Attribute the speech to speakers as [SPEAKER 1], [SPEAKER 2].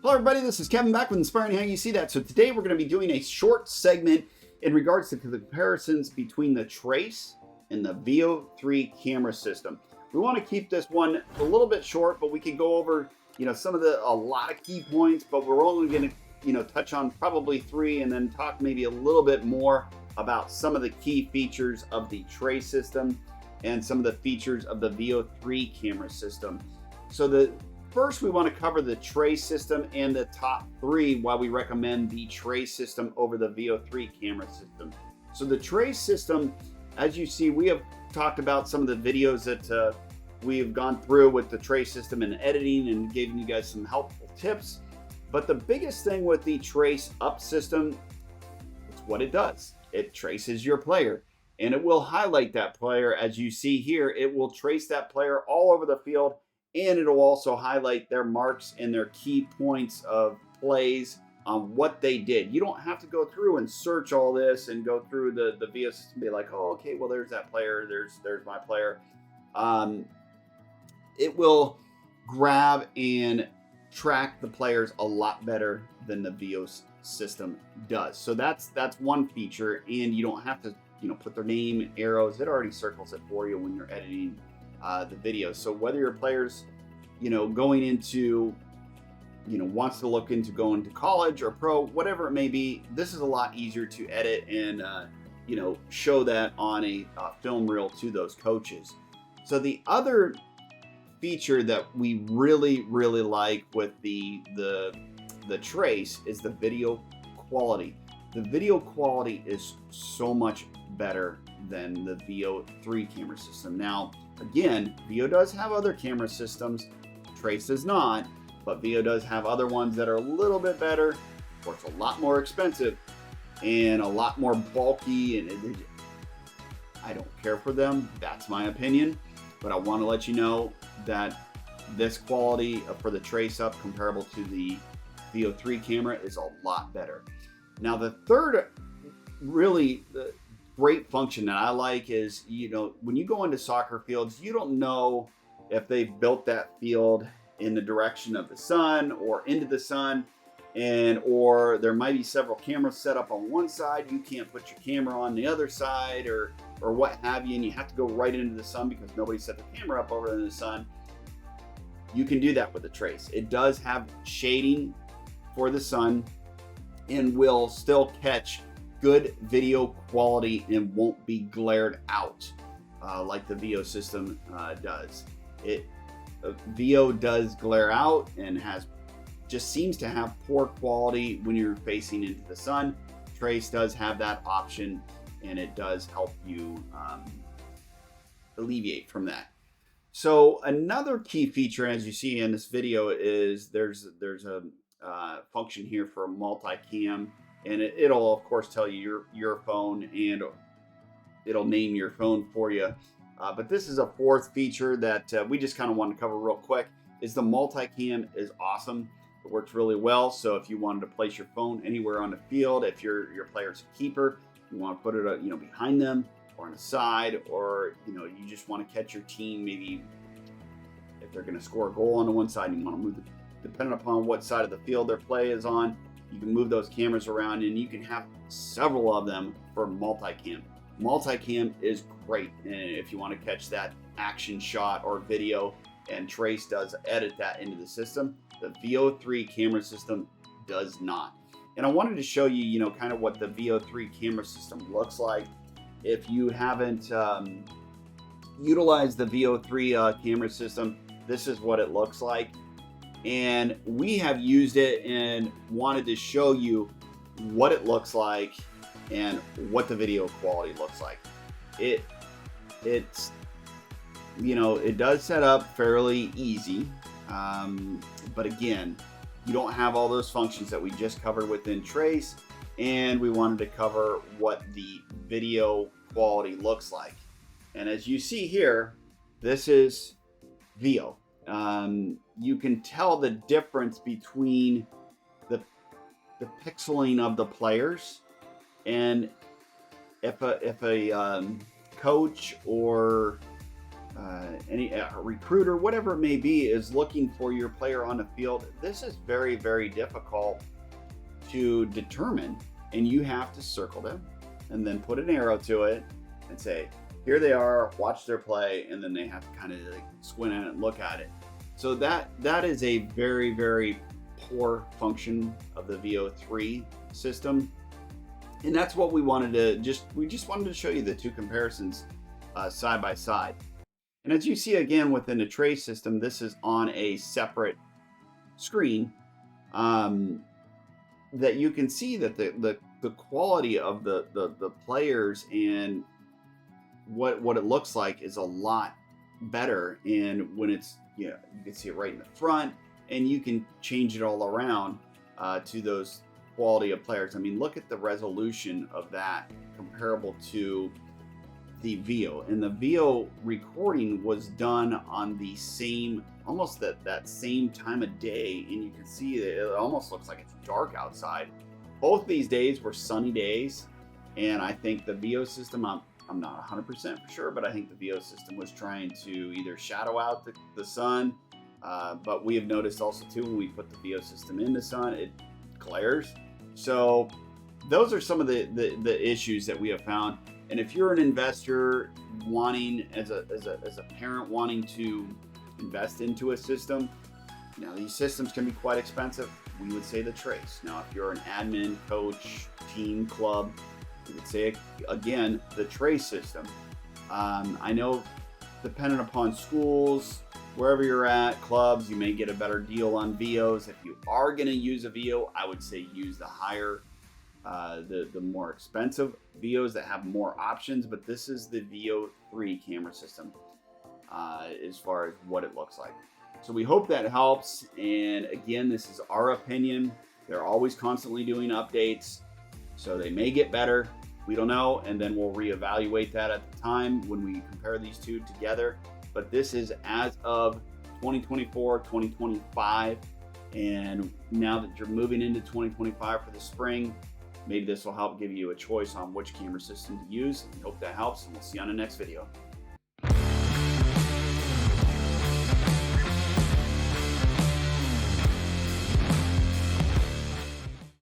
[SPEAKER 1] Hello everybody, this is Kevin back with Inspiring How You See That. So today we're going to be doing a short segment in regards to the comparisons between the Trace and the VEO3 camera system. We want to keep this one a little bit short, but we can go over, some of a lot of key points, but we're only going to, touch on probably 3 and then talk maybe a little bit more about some of the key features of the Trace system and some of the features of the VEO3 camera system. So first, we want to cover the Trace system and the top 3 why we recommend the Trace system over the VEO3 camera system. So the Trace system, as you see, we have talked about some of the videos that we have gone through with the Trace system and editing and giving you guys some helpful tips. But the biggest thing with the traceup system, it's what it does. It traces your player and it will highlight that player. As you see here, it will trace that player all over the field. And it'll also highlight their marks and their key points of plays on what they did. You don't have to go through and search all this and go through the VEO system and be like, oh, okay, well, there's that player. There's my player. It will grab and track the players a lot better than the VEO system does. So that's one feature, and you don't have to put their name, arrows. It already circles it for you when you're editing the video. So whether your player's going into wants to look into going to college or pro, whatever it may be, this is a lot easier to edit and show that on a film reel to those coaches. So the other feature that we really like with the Trace is the video quality. The video quality is so much better than the VEO3 camera system. Now, again, VEO does have other camera systems, Trace does not, but VEO does have other ones that are a little bit better, of course a lot more expensive and a lot more bulky, and I don't care for them, that's my opinion, but I want to let you know that this quality for the traceup comparable to the VEO3 camera is a lot better. Now the third really great function that I like is, when you go into soccer fields, you don't know if they've built that field in the direction of the sun or into the sun, or there might be several cameras set up on one side. You can't put your camera on the other side or what have you, and you have to go right into the sun because nobody set the camera up over in the sun. You can do that with the Trace. It does have shading for the sun and will still catch good video quality and won't be glared out like the VEO system does. VEO does glare out and just seems to have poor quality when you're facing into the sun. Trace does have that option, and it does help you alleviate from that. So another key feature, as you see in this video, is there's a function here for multicam, and it'll of course tell you your phone, and it'll name your phone for you. But this is a fourth feature that we just kind of want to cover real quick. Is the multicam is awesome. It works really well. So if you wanted to place your phone anywhere on the field, if your player's a keeper, you want to put it behind them or on the side, or you just want to catch your team, maybe if they're going to score a goal on the one side and you want to move it, depending upon what side of the field their play is on, you can move those cameras around, and you can have several of them for multicam. Multicam is great, and if you want to catch that action shot or video, and Trace does edit that into the system, the VEO3 camera system does not. And I wanted to show you, kind of what the VEO3 camera system looks like. If you haven't utilized the VEO3 camera system, this is what it looks like. And we have used it and wanted to show you what it looks like and what the video quality looks like. It does set up fairly easy, but again, you don't have all those functions that we just covered within Trace, and we wanted to cover what the video quality looks like. And as you see here, this is VEO. You can tell the difference between the pixeling of the players, and if a coach or a recruiter, whatever it may be, is looking for your player on the field, this is very, very difficult to determine, and you have to circle them and then put an arrow to it and say, here they are, watch their play, and then they have to kind of like squint at it and look at it. So that is a very, very poor function of the VEO3 system. And that's what we wanted to we just wanted to show you the two comparisons side by side. And as you see again within the trace system, this is on a separate screen that you can see that the quality of the players and what it looks like is a lot better. And when it's, you can see it right in the front, and you can change it all around to those quality of players. I mean, look at the resolution of that comparable to the VEO. And the VEO recording was done on the same, almost that same time of day, and you can see that it almost looks like it's dark outside. Both these days were sunny days, and I think the VEO system, I'm not 100% for sure, but I think the VEO system was trying to either shadow out the sun, but we have noticed also too, when we put the VEO system in the sun, it glares. So those are some of the issues that we have found. And if you're an investor wanting, as a parent wanting to invest into a system, now these systems can be quite expensive. We would say the trace. Now, if you're an admin, coach, team, club, we would say again the trace system. I know, depending upon schools, wherever you're at, clubs, you may get a better deal on VEOs. If you are going to use a VEO, I would say use the higher, the more expensive VEOs that have more options. But this is the VEO3 camera system as far as what it looks like. So we hope that helps. And again, this is our opinion. They're always constantly doing updates, so they may get better. We don't know, and then we'll reevaluate that at the time when we compare these two together. But this is as of 2024, 2025. And now that you're moving into 2025 for the spring, maybe this will help give you a choice on which camera system to use. We hope that helps, and we'll see you on the next video.